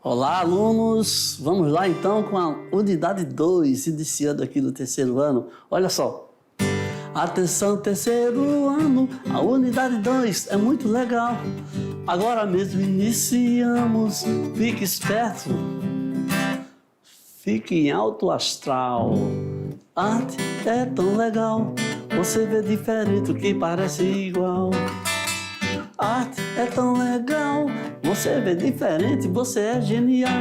Olá, alunos! Vamos lá então com a unidade 2, iniciando aqui no terceiro ano. Olha só. Atenção, terceiro ano, a unidade 2 é muito legal. Agora mesmo iniciamos, fique esperto, fique em alto astral. Arte é tão legal, você vê diferente o que parece igual. Arte é tão legal, você vê diferente, você é genial,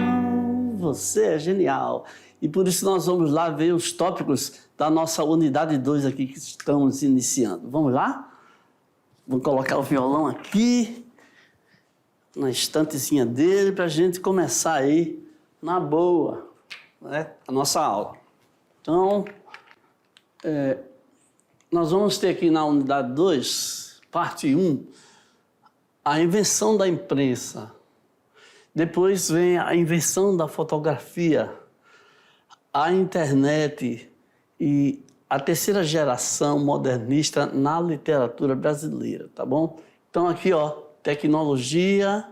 você é genial. E por isso nós vamos lá ver os tópicos da nossa unidade 2 aqui que estamos iniciando. Vamos lá? Vou colocar o violão aqui, na estantezinha dele, para a gente começar aí na boa, né, a nossa aula. Então, nós vamos ter aqui na unidade 2, parte 1, a invenção da imprensa. Depois vem a invenção da fotografia, a internet e a terceira geração modernista na literatura brasileira, tá bom? Então aqui, ó, tecnologia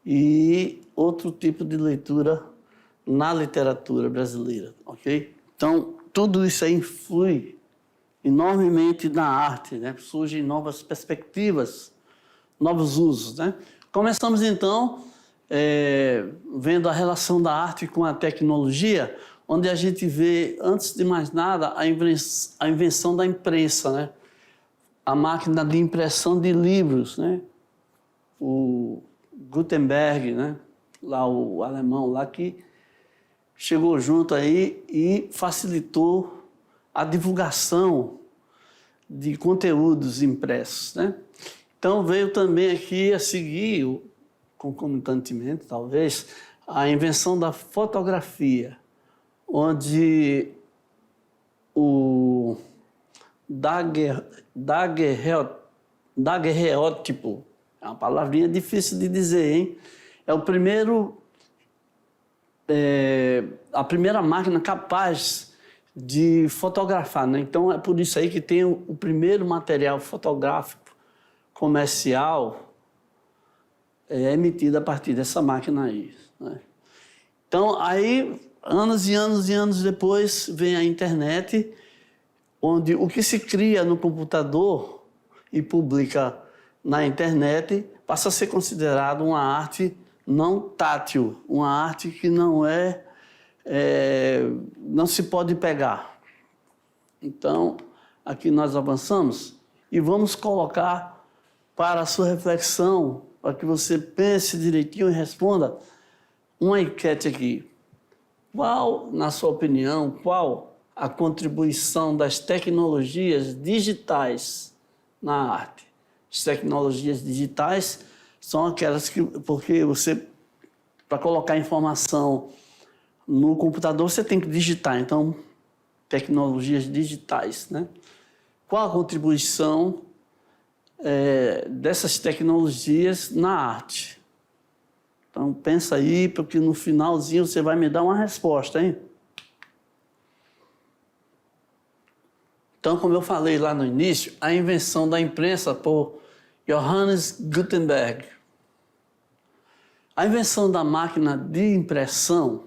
e outro tipo de leitura na literatura brasileira, ok? Então, tudo isso aí influi enormemente na arte, né? Surgem novas perspectivas, novos usos, né? Começamos então vendo a relação da arte com a tecnologia, onde a gente vê, antes de mais nada, a invenção da imprensa, né? A máquina de impressão de livros, né? O Gutenberg, né? Lá o alemão lá que chegou junto aí e facilitou a divulgação de conteúdos impressos, né? Então veio também aqui a seguir, concomitantemente talvez, a invenção da fotografia, onde o daguerreótipo, é uma palavrinha difícil de dizer, hein? É o primeiro, a primeira máquina capaz de fotografar, né? Então é por isso aí que tem o primeiro material fotográfico comercial emitido a partir dessa máquina aí, né? Então aí, anos e anos e anos depois, vem a internet, onde o que se cria no computador e publica na internet passa a ser considerado uma arte não tátil, uma arte que não se pode pegar. Então, aqui nós avançamos e vamos colocar para a sua reflexão, para que você pense direitinho e responda, uma enquete aqui. Qual, na sua opinião, qual a contribuição das tecnologias digitais na arte? As tecnologias digitais são aquelas que, porque você, para colocar informação no computador, você tem que digitar, então, tecnologias digitais, né? Qual a contribuição dessas tecnologias na arte? Então, pensa aí, porque no finalzinho você vai me dar uma resposta, hein? Então, como eu falei lá no início, a invenção da imprensa por Johannes Gutenberg. A invenção da máquina de impressão,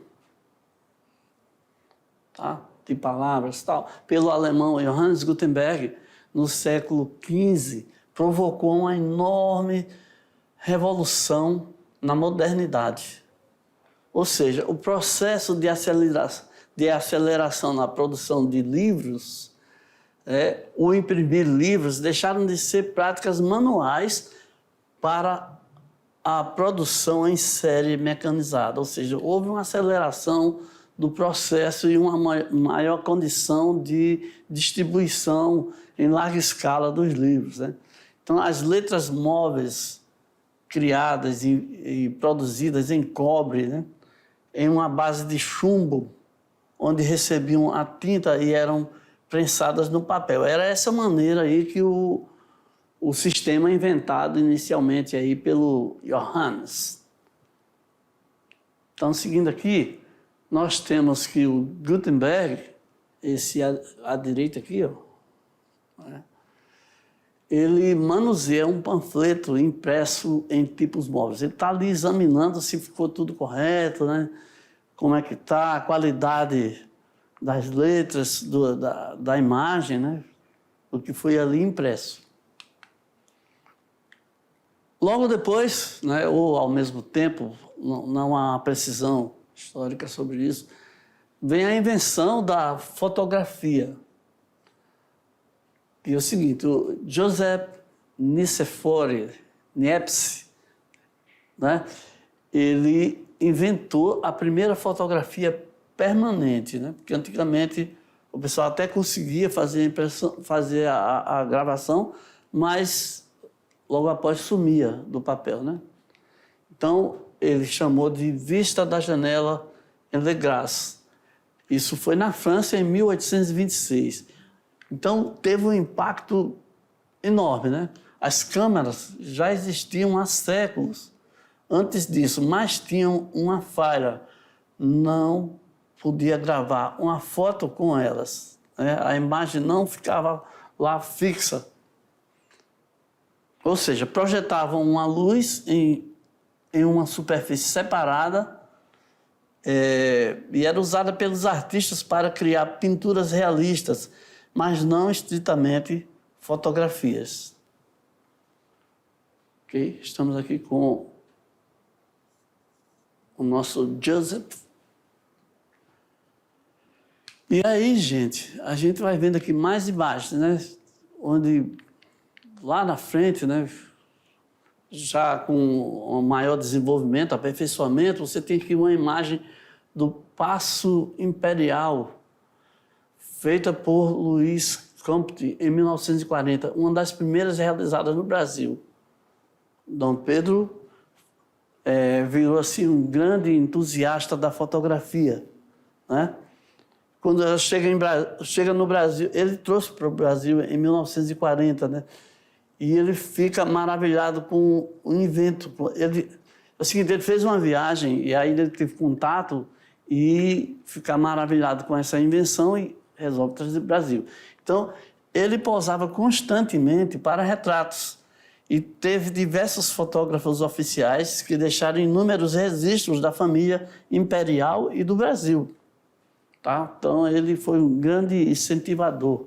tá? De palavras e tal, pelo alemão Johannes Gutenberg, no século XV, provocou uma enorme revolução na modernidade. Ou seja, o processo de aceleração na produção de livros, o imprimir livros, deixaram de ser práticas manuais para a produção em série mecanizada. Ou seja, houve uma aceleração do processo e uma maior condição de distribuição em larga escala dos livros, né? Então, as letras móveis criadas e produzidas em cobre, né? Em uma base de chumbo, onde recebiam a tinta e eram prensadas no papel. Era essa maneira aí que o sistema inventado inicialmente aí pelo Johannes. Então, seguindo aqui, nós temos que o Gutenberg, esse à direita aqui, ó, ele manuseia um panfleto impresso em tipos móveis. Ele está ali examinando se ficou tudo correto, né? Como é que está a qualidade das letras, da imagem, né? O que foi ali impresso. Logo depois, né, ou ao mesmo tempo, não há precisão histórica sobre isso, vem a invenção da fotografia. E é o seguinte, o Joseph Nicéphore Niepce, né, ele inventou a primeira fotografia permanente, né, porque antigamente o pessoal até conseguia fazer a gravação, mas logo após sumia do papel, né? Então, ele chamou de Vista da Janela em Le Grasse. Isso foi na França em 1826. Então, teve um impacto enorme, né? As câmeras já existiam há séculos antes disso, mas tinham uma falha. Não podia gravar uma foto com elas, né? A imagem não ficava lá fixa. Ou seja, projetavam uma luz em uma superfície separada e era usada pelos artistas para criar pinturas realistas, mas não estritamente fotografias. Ok? Estamos aqui com o nosso Joseph. E aí, gente, a gente vai vendo aqui mais imagens, né? Onde lá na frente, né, já com um maior desenvolvimento, aperfeiçoamento, você tem aqui uma imagem do Paço Imperial, feita por Louis Comte em 1940, uma das primeiras realizadas no Brasil. Dom Pedro virou assim um grande entusiasta da fotografia, né? Quando ela chega no Brasil, ele trouxe para o Brasil em 1940, né? E ele fica maravilhado com o invento. É o seguinte, ele fez uma viagem e aí ele teve contato e fica maravilhado com essa invenção e resolve trazer para o Brasil. Então, ele posava constantemente para retratos e teve diversos fotógrafos oficiais que deixaram inúmeros registros da família imperial e do Brasil. Tá? Então, ele foi um grande incentivador.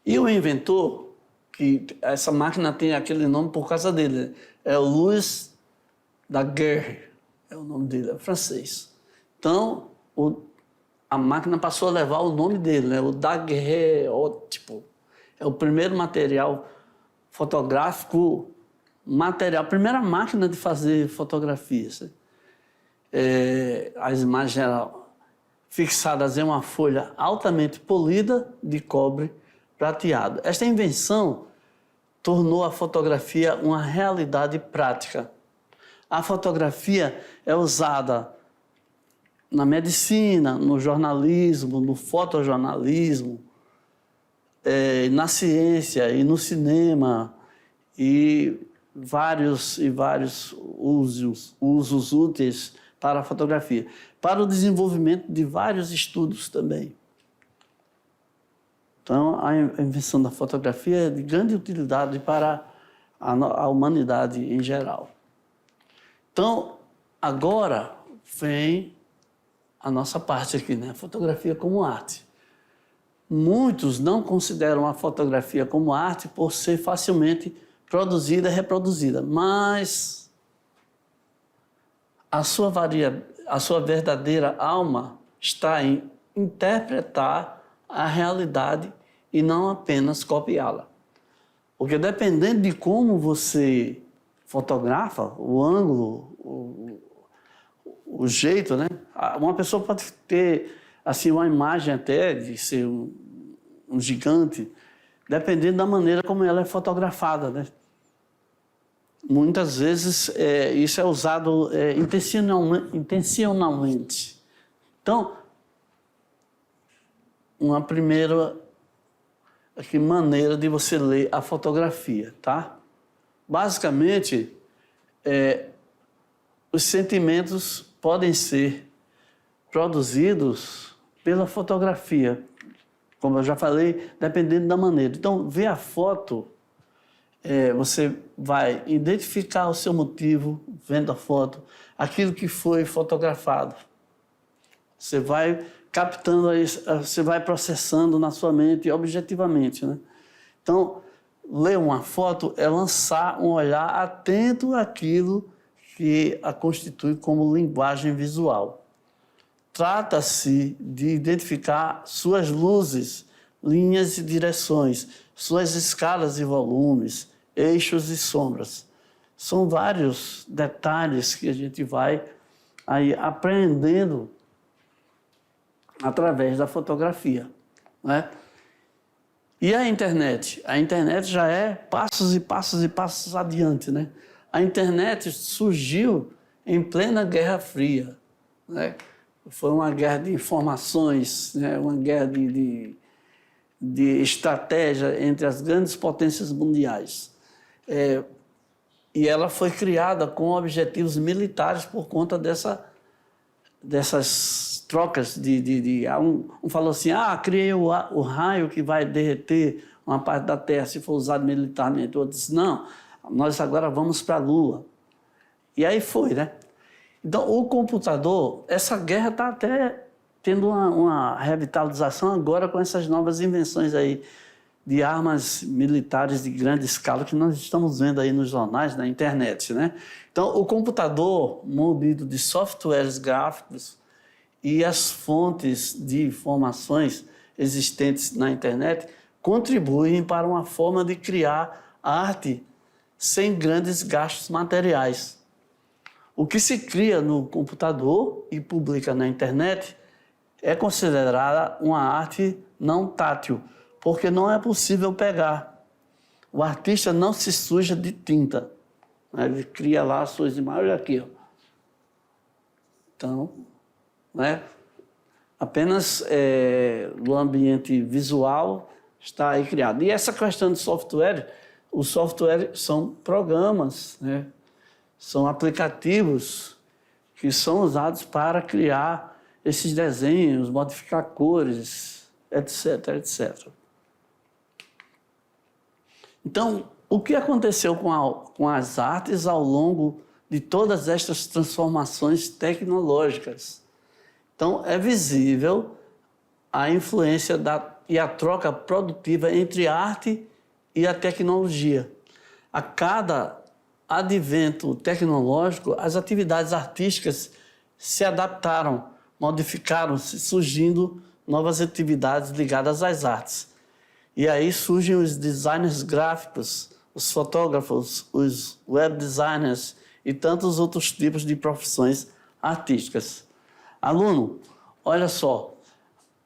E o inventor, que essa máquina tem aquele nome por causa dele, é o Louis Daguerre, é o nome dele, é francês. Então, a máquina passou a levar o nome dele, né? O daguerreótipo. É o primeiro material fotográfico, a primeira máquina de fazer fotografias. As imagens eram fixadas em uma folha altamente polida de cobre prateado. Esta invenção tornou a fotografia uma realidade prática. A fotografia é usada na medicina, no jornalismo, no fotojornalismo, na ciência e no cinema, e vários usos úteis para a fotografia, para o desenvolvimento de vários estudos também. Então, a invenção da fotografia é de grande utilidade para a humanidade em geral. Então, agora vem a nossa parte aqui, né? A fotografia como arte. Muitos não consideram a fotografia como arte por ser facilmente produzida e reproduzida, mas a sua verdadeira alma está em interpretar a realidade e não apenas copiá-la. Porque dependendo de como você fotografa, o ângulo, o jeito, né? Uma pessoa pode ter assim, uma imagem até de ser um gigante, dependendo da maneira como ela é fotografada, né? Muitas vezes isso é usado intencionalmente. Então, uma primeira maneira de você ler a fotografia, tá? Basicamente, os sentimentos podem ser produzidos pela fotografia. como eu já falei, dependendo da maneira. Então, ver a foto, você vai identificar o seu motivo, vendo a foto, aquilo que foi fotografado. Você vai captando isso, você vai processando na sua mente objetivamente, né? Então, ler uma foto é lançar um olhar atento àquilo que a constitui como linguagem visual. Trata-se de identificar suas luzes, linhas e direções, suas escalas e volumes, eixos e sombras. São vários detalhes que a gente vai aí aprendendo através da fotografia, né? E a internet? A internet já é passos e passos e passos adiante, né? A internet surgiu em plena Guerra Fria, né? Foi uma guerra de informações, né? Uma guerra de estratégia entre as grandes potências mundiais. E ela foi criada com objetivos militares por conta dessas trocas um falou assim, criei o raio que vai derreter uma parte da Terra se for usado militarmente. O outro disse, não, nós agora vamos para a Lua. E aí foi, né? Então, o computador, essa guerra está até tendo uma revitalização agora com essas novas invenções aí de armas militares de grande escala que nós estamos vendo aí nos jornais, na internet, né? Então, o computador, munido de softwares gráficos e as fontes de informações existentes na internet contribuem para uma forma de criar arte sem grandes gastos materiais. O que se cria no computador e publica na internet é considerada uma arte não tátil, porque não é possível pegar. O artista não se suja de tinta. Ele cria lá as suas imagens, olha aqui, ó. Então, né? Apenas no ambiente visual está aí criado. E essa questão de software, os softwares são programas, né? São aplicativos que são usados para criar esses desenhos, modificar cores, etc, etc. Então, o que aconteceu com as artes ao longo de todas estas transformações tecnológicas? Então, é visível a influência e a troca produtiva entre a arte e a tecnologia. A cada advento tecnológico, as atividades artísticas se adaptaram, modificaram-se, surgindo novas atividades ligadas às artes. E aí surgem os designers gráficos, os fotógrafos, os web designers e tantos outros tipos de profissões artísticas. Aluno, olha só,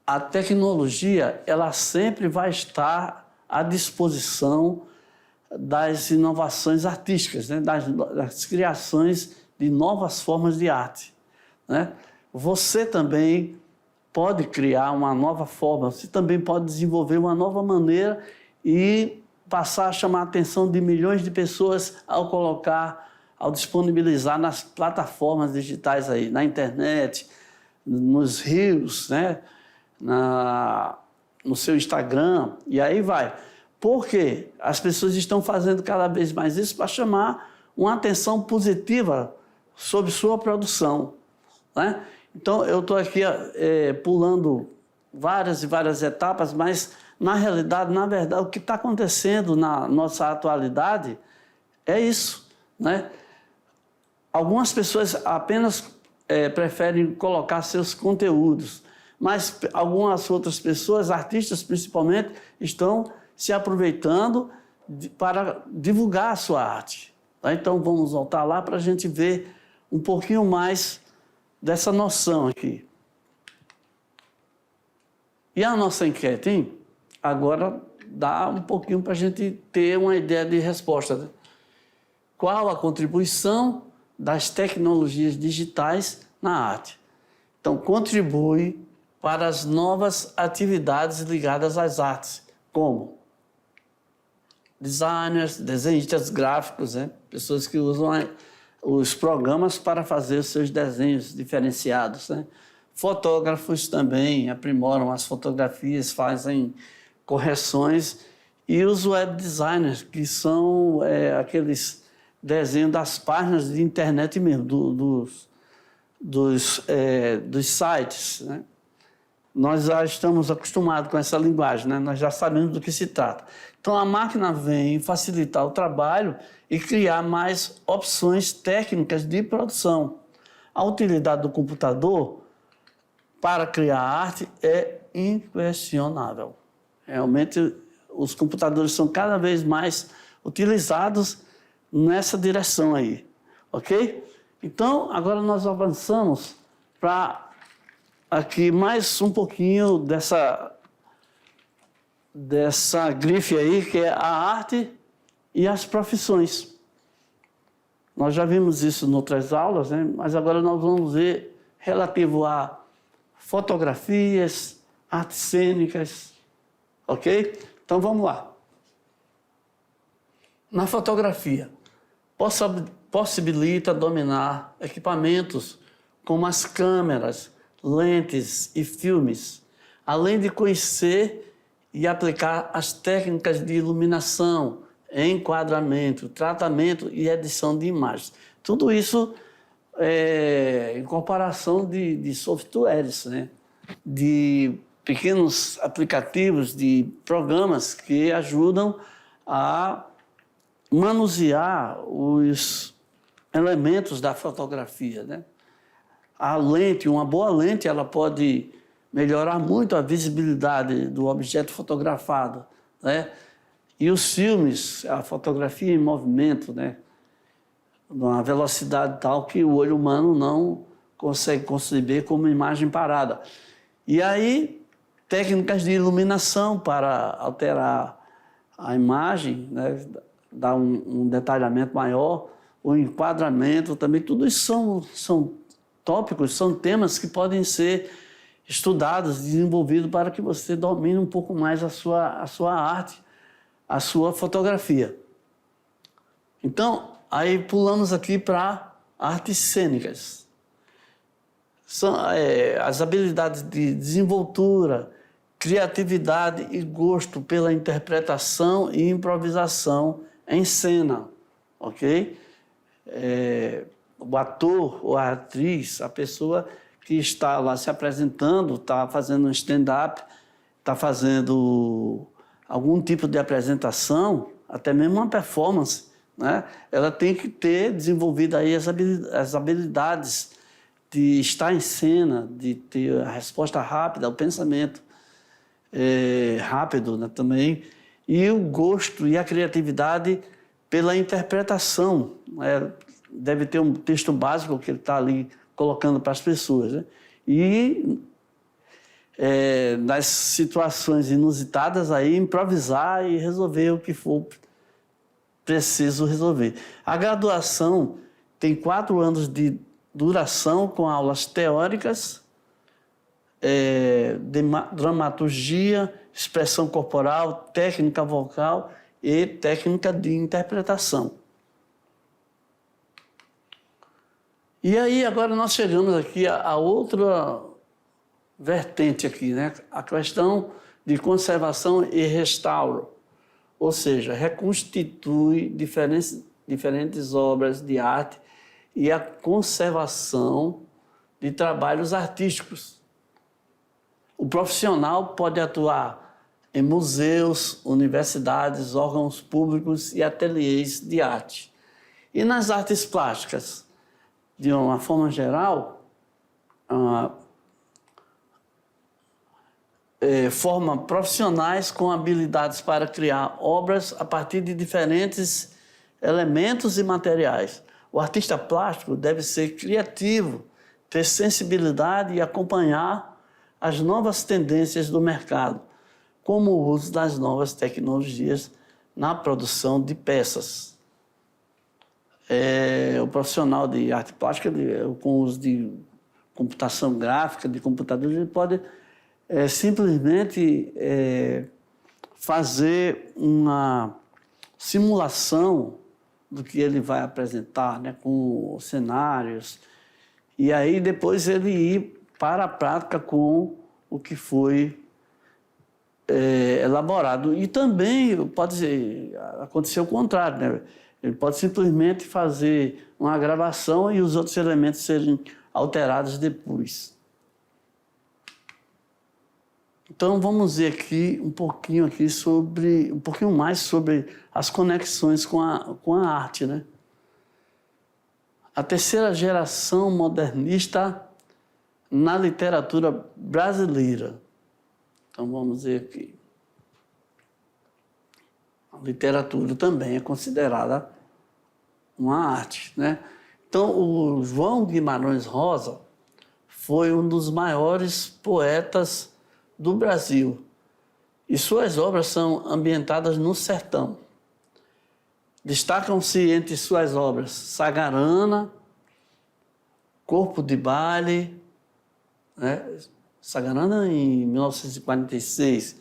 a tecnologia ela sempre vai estar à disposição das inovações artísticas, né? das criações de novas formas de arte, né? Você também pode criar uma nova forma, você também pode desenvolver uma nova maneira e passar a chamar a atenção de milhões de pessoas ao disponibilizar nas plataformas digitais aí, na internet, nos rios, né? No seu Instagram, e aí vai. Por quê? As pessoas estão fazendo cada vez mais isso para chamar uma atenção positiva sobre sua produção, né? Então, eu estou aqui pulando várias e várias etapas, mas, na realidade, na verdade, o que está acontecendo na nossa atualidade é isso, né? Algumas pessoas apenas preferem colocar seus conteúdos, mas algumas outras pessoas, artistas principalmente, estão se aproveitando para divulgar a sua arte. Tá? Então, vamos voltar lá para a gente ver um pouquinho mais dessa noção aqui. E a nossa enquete, hein? Agora dá um pouquinho para a gente ter uma ideia de resposta, né? Qual a contribuição das tecnologias digitais na arte? Então, contribui para as novas atividades ligadas às artes, como designers, desenhistas gráficos, né? Pessoas que usam os programas para fazer os seus desenhos diferenciados, né? Fotógrafos também aprimoram as fotografias, fazem correções. E os web designers, que são aqueles desenhos das páginas de internet mesmo, dos sites, né? Nós já estamos acostumados com essa linguagem, né? Nós já sabemos do que se trata. Então, a máquina vem facilitar o trabalho e criar mais opções técnicas de produção. A utilidade do computador para criar arte é inquestionável. Realmente, os computadores são cada vez mais utilizados nessa direção aí, ok? Então, agora nós avançamos para aqui mais um pouquinho dessa grife aí, que é a arte e as profissões. Nós já vimos isso em outras aulas, né? Mas agora nós vamos ver relativo a fotografias, artes cênicas, ok? Então vamos lá. Na fotografia, possibilita dominar equipamentos como as câmeras, lentes e filmes, além de conhecer e aplicar as técnicas de iluminação, enquadramento, tratamento e edição de imagens. Tudo isso em comparação de softwares, né? De pequenos aplicativos, de programas que ajudam a manusear os elementos da fotografia, né? A lente, uma boa lente, ela pode melhorar muito a visibilidade do objeto fotografado, né? E os filmes, a fotografia em movimento, né? Numa velocidade tal que o olho humano não consegue conceber como imagem parada. E aí, técnicas de iluminação para alterar a imagem, né? Dar um detalhamento maior, o enquadramento também, tudo isso são tópicos, são temas que podem ser estudados, desenvolvidos para que você domine um pouco mais a sua arte, a sua fotografia. Então, aí pulamos aqui para artes cênicas. São as habilidades de desenvoltura, criatividade e gosto pela interpretação e improvisação em cena, ok? O ator ou a atriz, a pessoa que está lá se apresentando, está fazendo um stand-up, está fazendo algum tipo de apresentação, até mesmo uma performance, né? Ela tem que ter desenvolvido aí as habilidades de estar em cena, de ter a resposta rápida, o pensamento rápido, né, também, e o gosto e a criatividade pela interpretação, né? Deve ter um texto básico que ele está ali colocando para as pessoas, né? E nas situações inusitadas aí improvisar e resolver o que for preciso resolver. A graduação tem 4 anos de duração com aulas teóricas, dramaturgia, expressão corporal, técnica vocal e técnica de interpretação. E aí agora nós chegamos aqui a outra vertente aqui, né? A questão de conservação e restauro, ou seja, reconstitui diferentes obras de arte e a conservação de trabalhos artísticos. O profissional pode atuar em museus, universidades, órgãos públicos e ateliês de arte. E nas artes plásticas, de uma forma geral, forma profissionais com habilidades para criar obras a partir de diferentes elementos e materiais. O artista plástico deve ser criativo, ter sensibilidade e acompanhar as novas tendências do mercado, como o uso das novas tecnologias na produção de peças. O profissional de arte plástica, com o uso de computação gráfica, de computadores, ele pode simplesmente fazer uma simulação do que ele vai apresentar, né, com cenários, e aí depois ele ir para a prática com o que foi elaborado. E também pode acontecer o contrário, né? Ele pode simplesmente fazer uma gravação e os outros elementos serem alterados depois. Então vamos ver aqui um pouquinho mais sobre as conexões com a arte, né? A terceira geração modernista na literatura brasileira. Então vamos ver aqui. A literatura também é considerada uma arte, né? Então o João Guimarães Rosa foi um dos maiores poetas do Brasil e suas obras são ambientadas no sertão. Destacam-se entre suas obras Sagarana, Corpo de Baile, né? Sagarana em 1946,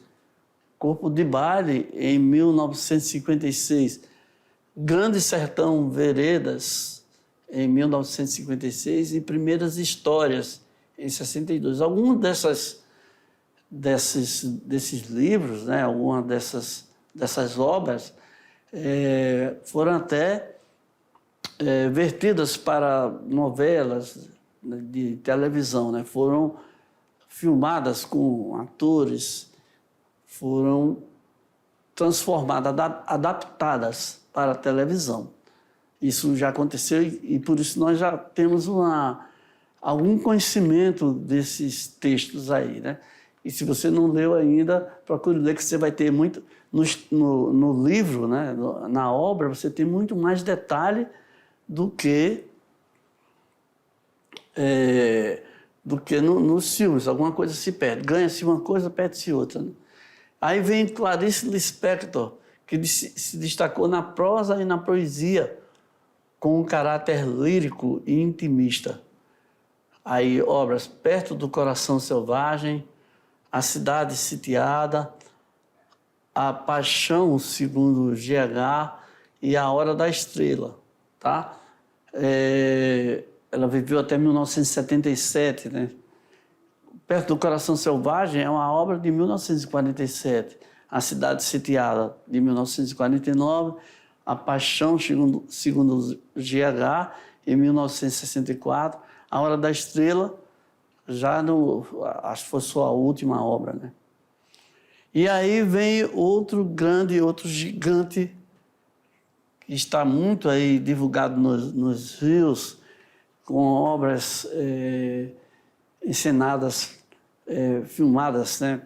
Corpo de Baile em 1956, Grande Sertão Veredas em 1956 e Primeiras Histórias em 62. Alguns desses livros, né, algumas dessas obras foram até vertidas para novelas de televisão, né? Foram filmadas com atores, foram transformadas, adaptadas para a televisão. Isso já aconteceu e por isso nós já temos algum conhecimento desses textos aí, né? E se você não leu ainda, procure ler, que você vai ter muito... No livro, né, na obra, você tem muito mais detalhe do que nos filmes. Alguma coisa se perde. Ganha-se uma coisa, perde-se outra, né? Aí vem Clarice Lispector, que se destacou na prosa e na poesia, com um caráter lírico e intimista. Aí obras Perto do Coração Selvagem, A Cidade Sitiada, A Paixão segundo GH e A Hora da Estrela, tá? Ela viveu até 1977, né? Perto do Coração Selvagem é uma obra de 1947. A Cidade Sitiada, de 1949. A Paixão segundo GH, em 1964. A Hora da Estrela, acho que foi sua última obra, né? E aí vem outro gigante, que está muito aí divulgado nos rios, com obras encenadas, filmadas, né?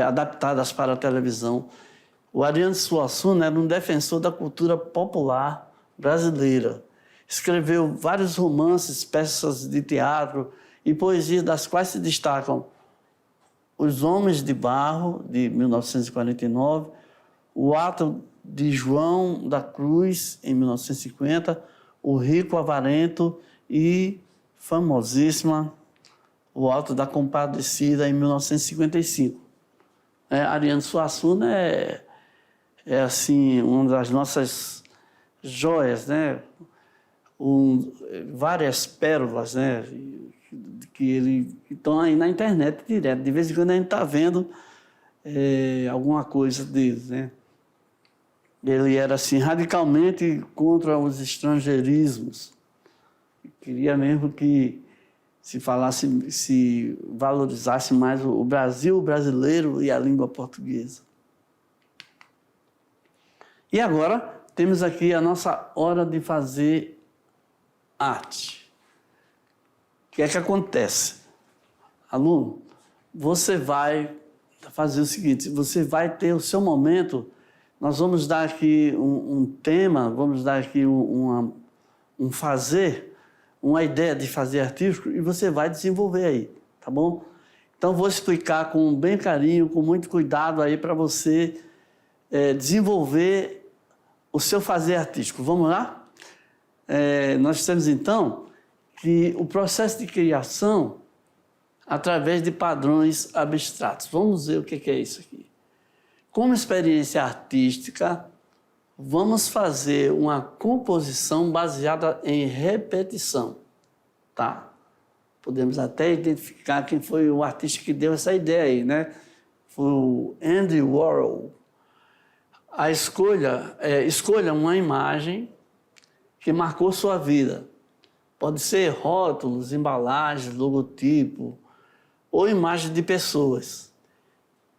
Adaptadas para a televisão. O Ariano Suassuna era um defensor da cultura popular brasileira. Escreveu vários romances, peças de teatro e poesia, das quais se destacam Os Homens de Barro, de 1949, O Ato de João da Cruz, em 1950, O Rico Avarento e, famosíssima, O Alto da Compadecida, em 1955. Ariano Suassuna é assim, uma das nossas joias, né? Várias pérolas, né? Que estão aí na internet direto. De vez em quando a gente está vendo alguma coisa deles, né? Ele era assim, radicalmente contra os estrangeirismos. Queria mesmo que se valorizasse mais o Brasil, o brasileiro e a língua portuguesa. E agora temos aqui a nossa hora de fazer arte. O que é que acontece? Aluno, você vai fazer o seguinte, você vai ter o seu momento, nós vamos dar aqui um tema, vamos dar aqui uma ideia de fazer artístico e você vai desenvolver aí, tá bom? Então vou explicar com bem carinho, com muito cuidado aí para você desenvolver o seu fazer artístico. Vamos lá? Nós temos então que o processo de criação através de padrões abstratos. Vamos ver o que é isso aqui. Como experiência artística, vamos fazer uma composição baseada em repetição, tá? Podemos até identificar quem foi o artista que deu essa ideia aí, né? Foi o Andy Warhol. Escolha uma imagem que marcou sua vida. Pode ser rótulos, embalagens, logotipo ou imagens de pessoas.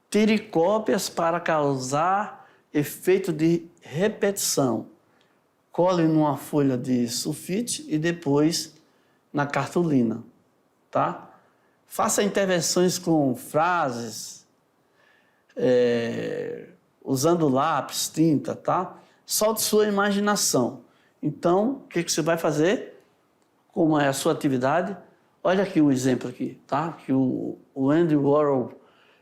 Tire cópias para causar efeito de repetição. Cole numa folha de sulfite e depois na cartolina, tá? Faça intervenções com frases, usando lápis, tinta, tá? Solte sua imaginação. Então, o que você vai fazer? Como é a sua atividade? Olha aqui um exemplo aqui, tá? Que o Andy Warhol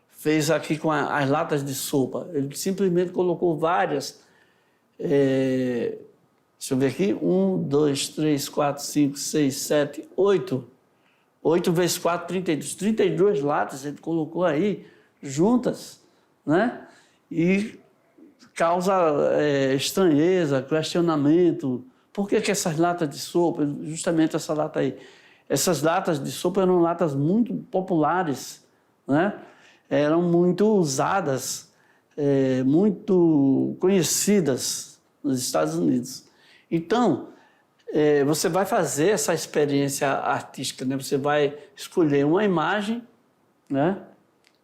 fez aqui com as latas de sopa. Ele simplesmente colocou várias. Deixa eu ver aqui. 1, 2, 3, 4, 5, 6, 7, 8. 8 vezes 4, 32. 32 latas ele colocou aí, juntas, né? E causa estranheza, questionamento. Por que essas latas de sopa? Justamente essa lata aí. Essas latas de sopa eram latas muito populares, né? Eram muito usadas, muito conhecidas nos Estados Unidos. Então, você vai fazer essa experiência artística, né? Você vai escolher uma imagem, né,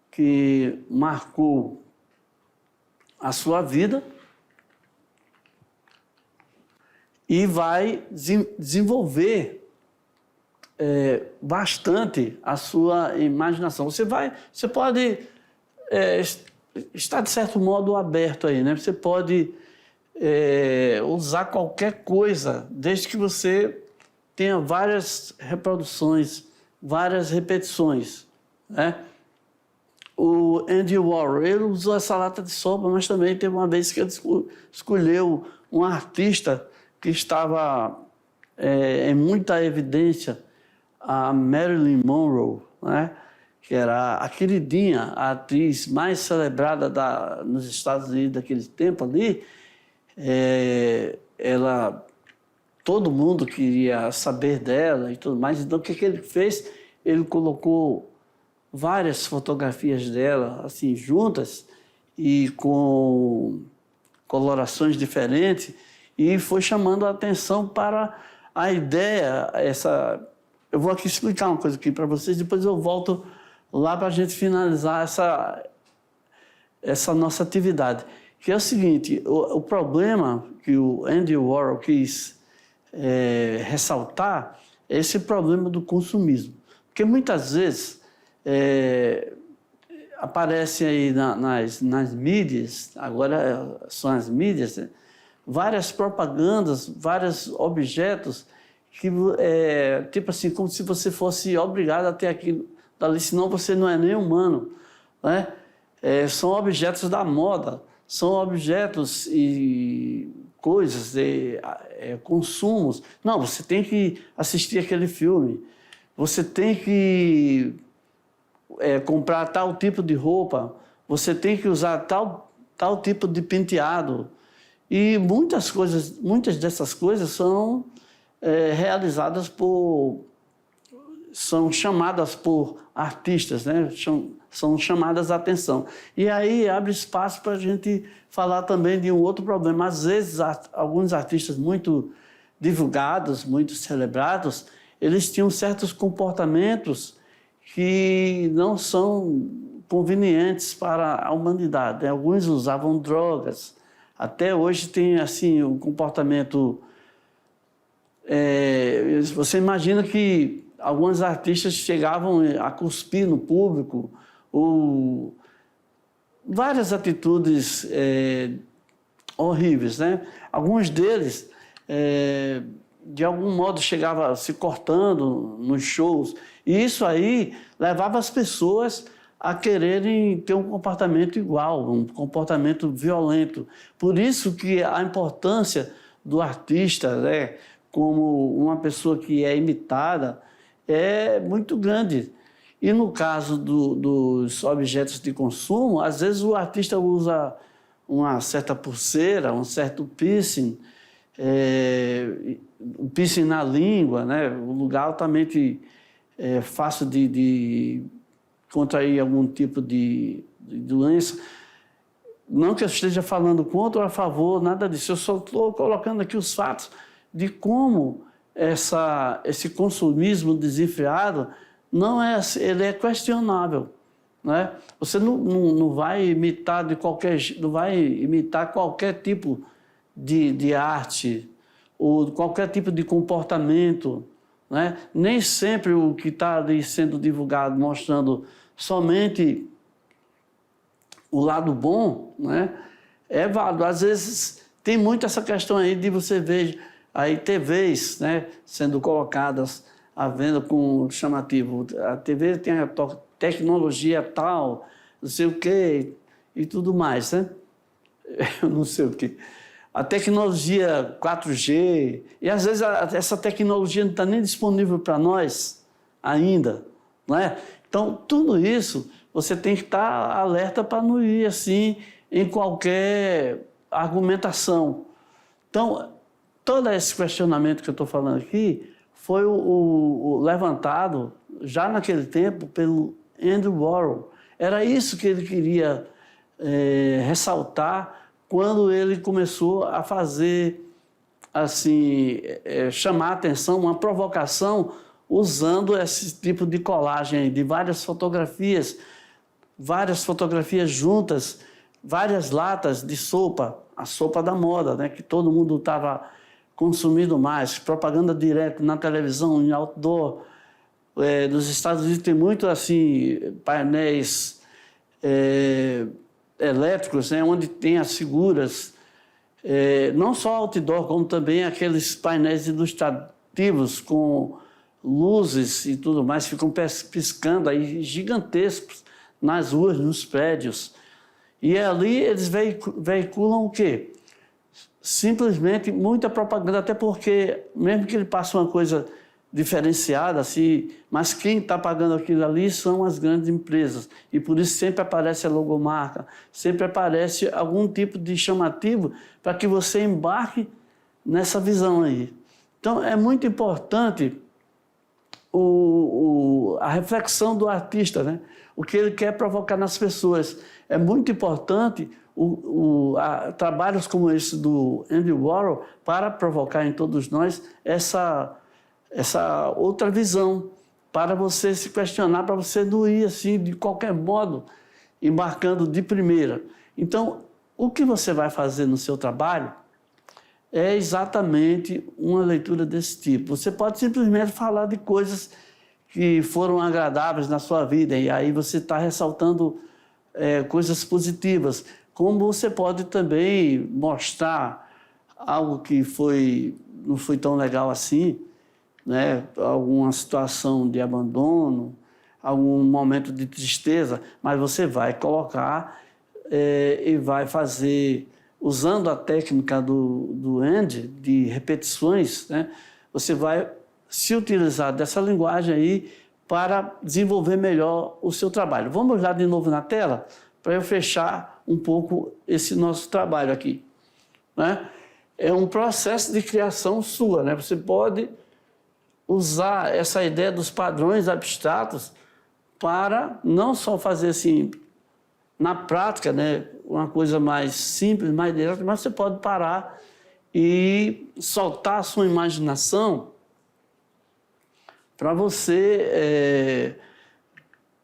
que marcou a sua vida e vai desenvolver bastante a sua imaginação. Você pode estar, de certo modo, aberto aí, né? Você pode usar qualquer coisa, desde que você tenha várias reproduções, várias repetições, né? O Andy Warhol, ele usou essa lata de sopa, mas também teve uma vez que ele escolheu um artista que estava em muita evidência, a Marilyn Monroe, né? Que era a queridinha, a atriz mais celebrada nos Estados Unidos daquele tempo ali. Todo mundo queria saber dela e tudo mais. Então, o que ele fez? Ele colocou várias fotografias dela, assim, juntas e com colorações diferentes, e foi chamando a atenção para a ideia, Eu vou aqui explicar uma coisa aqui para vocês, depois eu volto lá para a gente finalizar essa nossa atividade. Que é o seguinte, o problema que o Andy Warhol quis ressaltar é esse problema do consumismo. Porque muitas vezes aparece aí nas mídias, agora são as mídias, né? Várias propagandas, vários objetos que tipo assim, como se você fosse obrigado a ter aquilo dali, senão você não é nem humano, né? São objetos da moda, são objetos e coisas, consumos. Não, você tem que assistir aquele filme, você tem que comprar tal tipo de roupa, você tem que usar tal tipo de penteado. E muitas dessas coisas são realizadas são chamadas por artistas, né? São chamadas a atenção. E aí abre espaço para a gente falar também de um outro problema. Às vezes, alguns artistas muito divulgados, muito celebrados, eles tinham certos comportamentos que não são convenientes para a humanidade, né? Alguns usavam drogas. Até hoje tem assim um comportamento... você imagina que alguns artistas chegavam a cuspir no público, ou várias atitudes horríveis, né? Alguns deles, de algum modo, chegavam se cortando nos shows. E isso aí levava as pessoas a quererem ter um comportamento igual, um comportamento violento. Por isso que a importância do artista, né, como uma pessoa que é imitada, é muito grande. E no caso dos objetos de consumo, às vezes o artista usa uma certa pulseira, um certo piercing, um piercing na língua, né, um lugar altamente fácil de contrair algum tipo de doença. Não que eu esteja falando contra ou a favor, nada disso. Eu só estou colocando aqui os fatos de como esse consumismo desenfreado ele é questionável, né? Você não vai imitar não vai imitar qualquer tipo de arte ou qualquer tipo de comportamento, né? Nem sempre o que está ali sendo divulgado mostrando somente o lado bom, né, é válido. Às vezes tem muito essa questão aí de você ver aí TVs, né, sendo colocadas à venda com chamativo. A TV tem a tecnologia tal, não sei o quê e tudo mais, né? Eu não sei o quê. A tecnologia 4G, e às vezes essa tecnologia não está nem disponível para nós ainda, não é? Então, tudo isso você tem que estar alerta para não ir assim em qualquer argumentação. Então, todo esse questionamento que eu estou falando aqui foi o levantado já naquele tempo pelo Andrew Warhol. Era isso que ele queria ressaltar quando ele começou a fazer, assim, chamar a atenção, uma provocação, usando esse tipo de colagem de várias fotografias juntas, várias latas de sopa, a sopa da moda, né, que todo mundo estava consumindo mais, propaganda direta na televisão, em outdoor. Nos Estados Unidos tem muito assim, painéis elétricos, né, onde tem as figuras, não só outdoor, como também aqueles painéis ilustrativos com luzes e tudo mais, ficam piscando aí, gigantescos, nas ruas, nos prédios. E ali eles veiculam o quê? Simplesmente muita propaganda, até porque, mesmo que ele passe uma coisa diferenciada, assim, mas quem está pagando aquilo ali são as grandes empresas. E por isso sempre aparece a logomarca, sempre aparece algum tipo de chamativo para que você embarque nessa visão aí. Então, é muito importante a reflexão do artista, né? O que ele quer provocar nas pessoas. É muito importante trabalhos como esse do Andy Warhol para provocar em todos nós essa outra visão, para você se questionar, para você não ir assim, de qualquer modo, embarcando de primeira. Então, o que você vai fazer no seu trabalho é exatamente uma leitura desse tipo. Você pode simplesmente falar de coisas que foram agradáveis na sua vida, e aí você está ressaltando coisas positivas, como você pode também mostrar algo que não foi tão legal assim, né? Alguma situação de abandono, algum momento de tristeza, mas você vai colocar e vai fazer, usando a técnica do Andy, de repetições, né? Você vai se utilizar dessa linguagem aí para desenvolver melhor o seu trabalho. Vamos lá de novo na tela, para eu fechar um pouco esse nosso trabalho aqui, né? É um processo de criação sua, né? Você pode usar essa ideia dos padrões abstratos para não só fazer assim, na prática, né, uma coisa mais simples, mais direta, mas você pode parar e soltar a sua imaginação para você,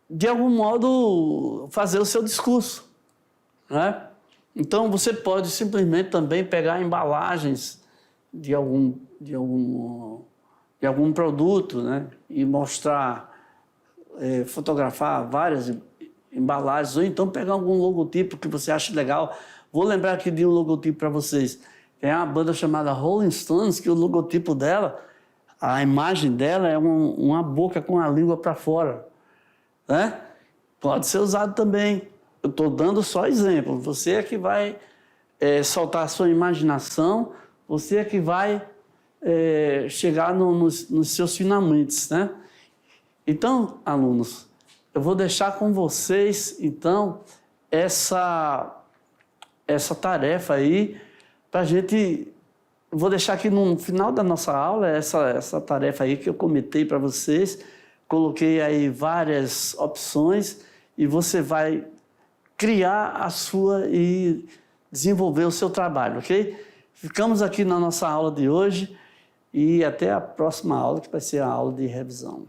de algum modo, fazer o seu discurso, né? Então, você pode simplesmente também pegar embalagens de algum produto, né, e mostrar, fotografar várias embalagens, ou então pegar algum logotipo que você acha legal. Vou lembrar aqui de um logotipo para vocês. Tem uma banda chamada Rolling Stones, que o logotipo dela, a imagem dela é uma boca com a língua para fora, né? Pode ser usado também. Eu estou dando só exemplo. Você é que vai soltar a sua imaginação, você é que vai chegar nos seus finalmente, né? Então, alunos, eu vou deixar com vocês, então, essa tarefa aí, para a gente... Vou deixar aqui no final da nossa aula essa tarefa aí que eu comentei para vocês, coloquei aí várias opções e você vai criar a sua e desenvolver o seu trabalho, ok? Ficamos aqui na nossa aula de hoje e até a próxima aula, que vai ser a aula de revisão.